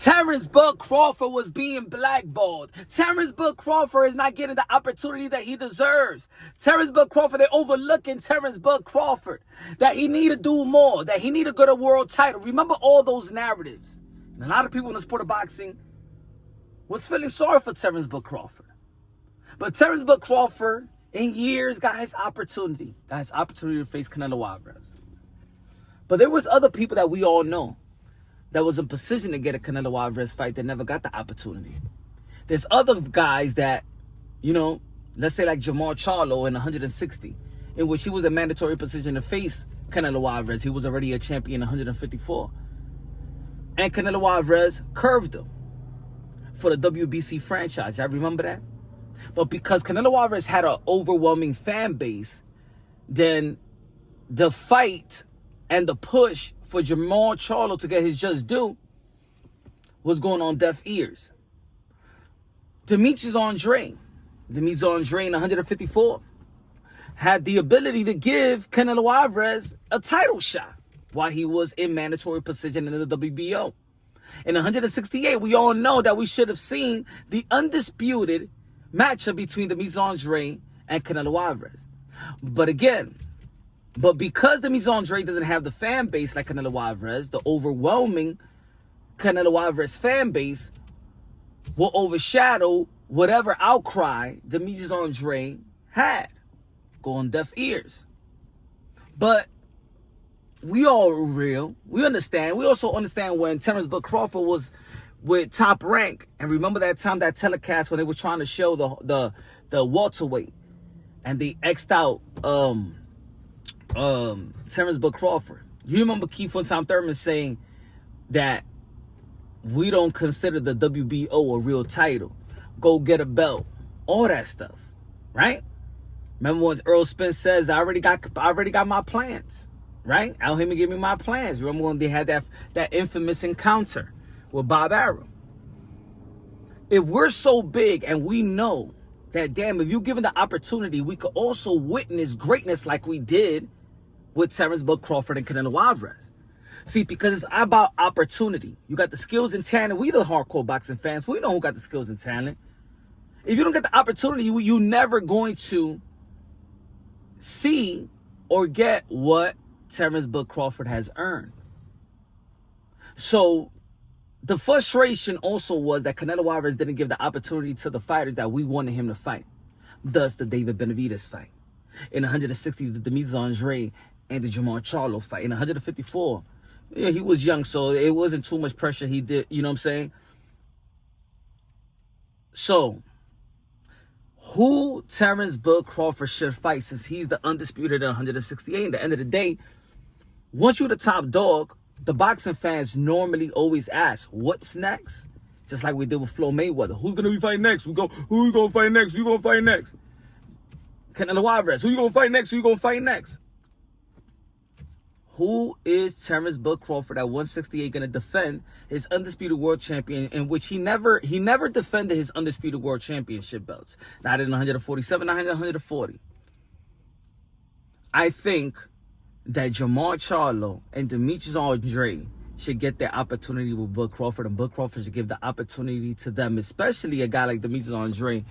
Terence Bud Crawford was being blackballed. Terence Bud Crawford is not getting the opportunity that he deserves. Terence Bud Crawford, they're overlooking Terence Bud Crawford. That he need to do more. That he need to get a world title. Remember all those narratives. And a lot of people in the sport of boxing was feeling sorry for Terence Bud Crawford. But Terence Bud Crawford, in years, got his opportunity. Got his opportunity to face Canelo Alvarez. But there was other people that we all know that was in position to get a Canelo Alvarez fight that never got the opportunity. There's other guys that, you know, let's say like Jermall Charlo in 160, in which he was a mandatory position to face Canelo Alvarez. He was already a champion in 154. And Canelo Alvarez curved him for the WBC franchise. Y'all remember that? But because Canelo Alvarez had an overwhelming fan base, then the fight and the push for Jermall Charlo to get his just due was going on deaf ears. Demetrius in 154 had the ability to give Canelo Alvarez a title shot while he was in mandatory position in the WBO. In 168, we all know that we should have seen the undisputed matchup between Demetrius and Canelo Alvarez. But because Demetrius doesn't have the fan base like Canelo Alvarez, the overwhelming Canelo Alvarez fan base will overshadow whatever outcry Demetrius had. Go on deaf ears. But we all real. We understand. We also understand when Terence Bud Crawford was with Top Rank. And remember that time, that telecast when they were trying to show the welterweight. And they X'd out Terence Bud Crawford. You remember Keith Tom Thurman saying that we don't consider the WBO a real title. Go get a belt. All that stuff. Right? Remember when Earl Spence says, I already got my plans. Right? Al Heyman gave me my plans. Remember when they had that infamous encounter with Bob Arum? If we're so big and we know that, damn, if you're given the opportunity, we could also witness greatness like we did with Terence Bud Crawford and Canelo Alvarez. See, because it's about opportunity. You got the skills and talent. We the hardcore boxing fans. We know who got the skills and talent. If you don't get the opportunity, you're never going to see or get what Terence Bud Crawford has earned. So the frustration also was that Canelo Alvarez didn't give the opportunity to the fighters that we wanted him to fight. Thus, the David Benavidez fight. In 160, the Demetrius and the Jermall Charlo fight. In 154, yeah, he was young, so it wasn't too much pressure he did. You know what I'm saying? So, who Terence Bud Crawford should fight since he's the undisputed at 168? At the end of the day, once you're the top dog, the boxing fans normally always ask, what's next? Just like we did with Floyd Mayweather. Who's going to be fighting next? Who you going to fight next? Who you going to fight next? Canelo Alvarez. Who you going to fight next? Who you going to fight next? Who is Terence Bud Crawford at 168 going to defend his undisputed world champion, in which he never defended his undisputed world championship belts? Not in 147, not in 140. I think that Jermall Charlo and Demetrius should get their opportunity with Bud Crawford, and Bud Crawford should give the opportunity to them, especially a guy like Demetrius.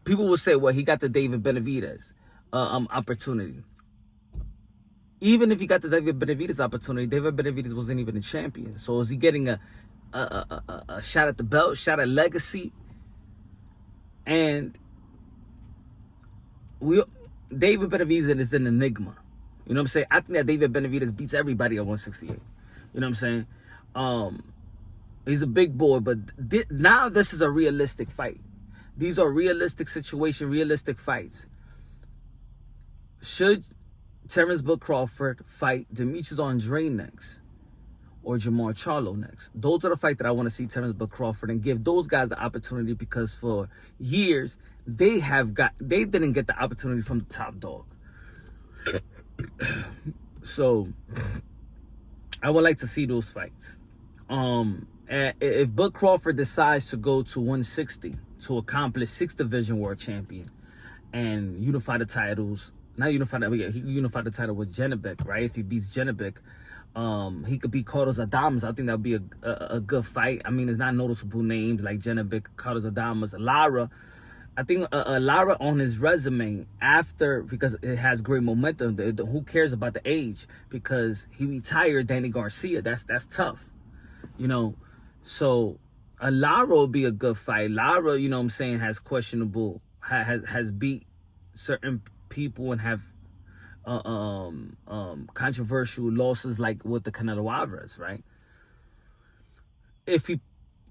People will say, well, he got the David Benavidez opportunity. Even if he got the David Benavidez opportunity, David Benavidez wasn't even a champion. So is he getting a shot at the belt, shot at legacy? And David Benavidez is an enigma. You know what I'm saying? I think that David Benavidez beats everybody at 168. You know what I'm saying? He's a big boy, but now this is a realistic fight. These are realistic situations, realistic fights. Should Terence Bud Crawford fight Demetrius next or Jermall Charlo next? Those are the fights that I want to see Terence Bud Crawford, and give those guys the opportunity, because for years they didn't get the opportunity from the top dog. So I would like to see those fights. And if Bud Crawford decides to go to 160 to accomplish 6th division world champion and unify the titles, he unified the title with Janibek, right? If he beats Janibek, He could beat Carlos Adames. I think that would be a good fight. I mean, it's not noticeable names like Jenna Carlos Adames, Lara. I think Lara on his resume after, because it has great momentum. Who cares about the age? Because he retired Danny Garcia. That's tough, you know. So Lara will be a good fight. Lara, you know what I'm saying, has questionable, has beat certain people and have controversial losses like with the Canelo Alvarez, right? If he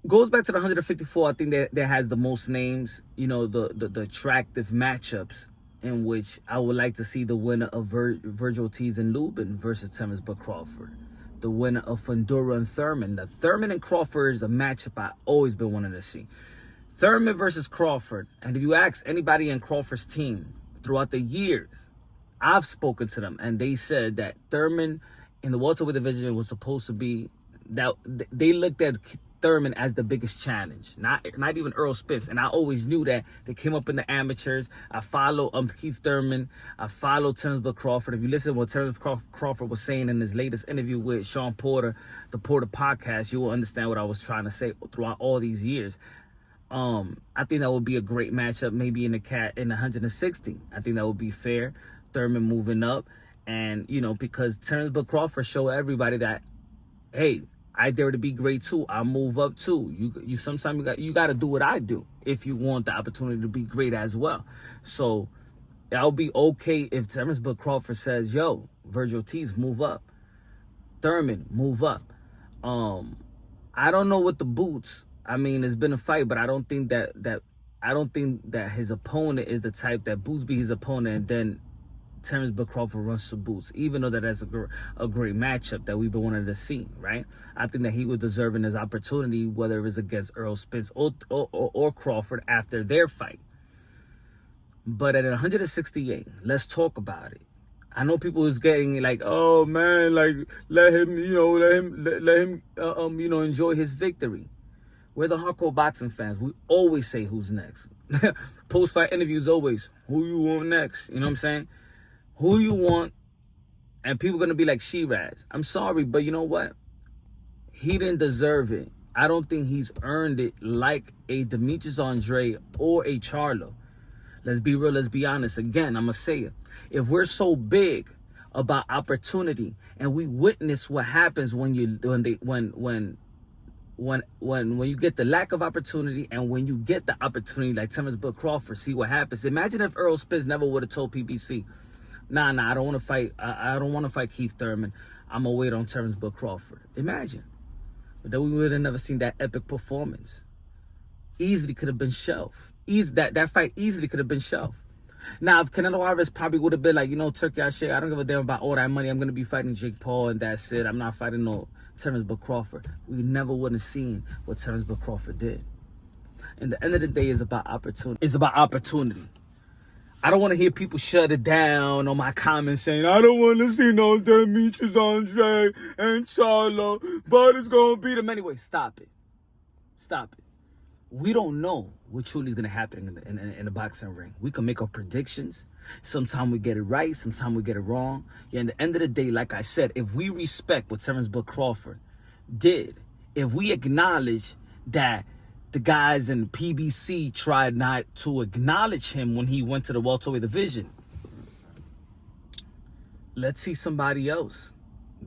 goes back to the 154, I think that has the most names, you know, the attractive matchups in which I would like to see the winner of Virgil Ortiz and Lubin versus Terence Crawford. The winner of Fundora and Thurman. The Thurman and Crawford is a matchup I've always been wanting to see. Thurman versus Crawford. And if you ask anybody in Crawford's team throughout the years, I've spoken to them, and they said that Thurman in the welterweight division was supposed to be, that they looked at Thurman as the biggest challenge, not even Earl Spence. And I always knew that. They came up in the amateurs. I follow Keith Thurman. I follow Terence Crawford. If you listen to what Terence Crawford was saying in his latest interview with Sean Porter, the Porter podcast, you will understand what I was trying to say throughout all these years. I think that would be a great matchup, maybe in the 160. I think that would be fair. Thurman moving up, and you know, because Terence Crawford showed everybody that, hey, I dare to be great too. I move up too. You sometimes you got to do what I do if you want the opportunity to be great as well. So I'll be okay if Terence Crawford says, yo, Virgil Ortiz, move up. Thurman, move up. I don't know what the boots. I mean, it's been a fight, but I don't think that his opponent is the type that boots be his opponent and then Terence Crawford runs to boots, even though that's a great matchup that we've been wanting to see, right? I think that he was deserving his opportunity, whether it was against Earl Spence or Crawford after their fight. But at 168, let's talk about it. I know people is getting like, oh man, like let him enjoy his victory. We're the hardcore boxing fans. We always say who's next. Post-fight interviews always, who you want next? You know what I'm saying? Who do you want? And people are going to be like Shiraz. I'm sorry, but you know what? He didn't deserve it. I don't think he's earned it like a Demetrius Andrade or a Charlo. Let's be real. Let's be honest. Again, I'm going to say it. If we're so big about opportunity and we witness what happens when you get the lack of opportunity and when you get the opportunity, like Terence Crawford, see what happens. Imagine if Earl Spence never would have told PBC, nah, I don't want to fight. I don't want to fight Keith Thurman. I'm going to wait on Terence Crawford. Imagine. But then we would have never seen that epic performance. Easily could have been shelved. That fight easily could have been shelved. Now, if Canelo Alvarez probably would have been like, you know, Turkey, I don't give a damn about all that money. I'm going to be fighting Jake Paul and that's it. I'm not fighting no Terence Crawford. We never would have seen what Terence Crawford did. And the end of the day is about opportunity. It's about opportunity. I don't want to hear people shut it down on my comments saying, I don't want to see no Demetrius Andrade and Charlo, but it's going to beat him anyway. Stop it. Stop it. We don't know what truly is going to happen in the boxing ring. We can make our predictions. Sometimes we get it right. Sometimes we get it wrong. Yeah, at the end of the day, like I said, if we respect what Terence Crawford did, if we acknowledge that the guys in PBC tried not to acknowledge him when he went to the welterweight division, let's see somebody else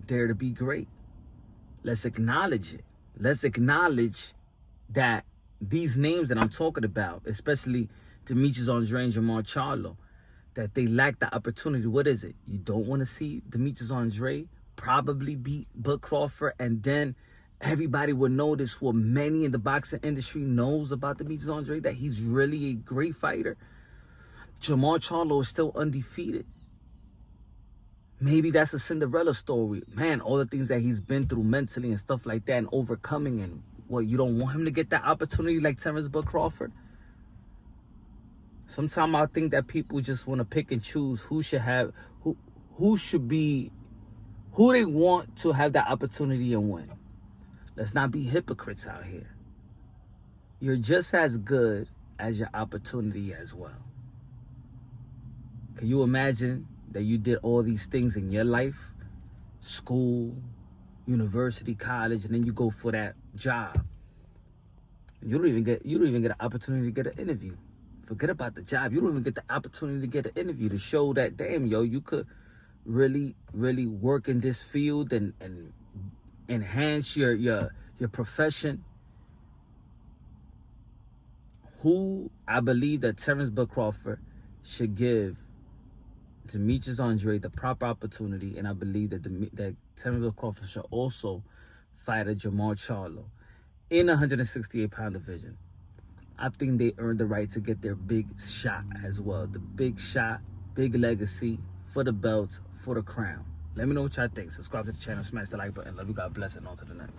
dare to be great. Let's acknowledge it. Let's acknowledge that these names that I'm talking about, especially Demetrius Andrade and Jermall Charlo, that they lack the opportunity. What is it? You don't want to see Demetrius Andrade probably beat Bud Crawford, and then everybody will notice what many in the boxing industry knows about Demetrius Andrade, that he's really a great fighter. Jermall Charlo is still undefeated. Maybe that's a Cinderella story. Man, all the things that he's been through mentally and stuff like that and overcoming, and what, you don't want him to get that opportunity like Terence Crawford? Sometimes I think that people just want to pick and choose who should have, who should be, who they want to have that opportunity and win. Let's not be hypocrites out here. You're just as good as your opportunity as well. Can you imagine that you did all these things in your life? School, university, college, and then you go for that job. You don't even get an opportunity to get an interview. Forget about the job. You don't even get the opportunity to get an interview to show that, damn, yo, you could really work in this field and enhance your profession. Who I believe that Terence Crawford should give Demetrius Andrade the proper opportunity, and I believe that that Terence Crawford should also fight a Jermall Charlo in 168-pound division. I think they earned the right to get their big shot as well. The big shot, big legacy for the belts, for the crown. Let me know what y'all think. Subscribe to the channel, smash the like button. Love you, God bless, and on to the next.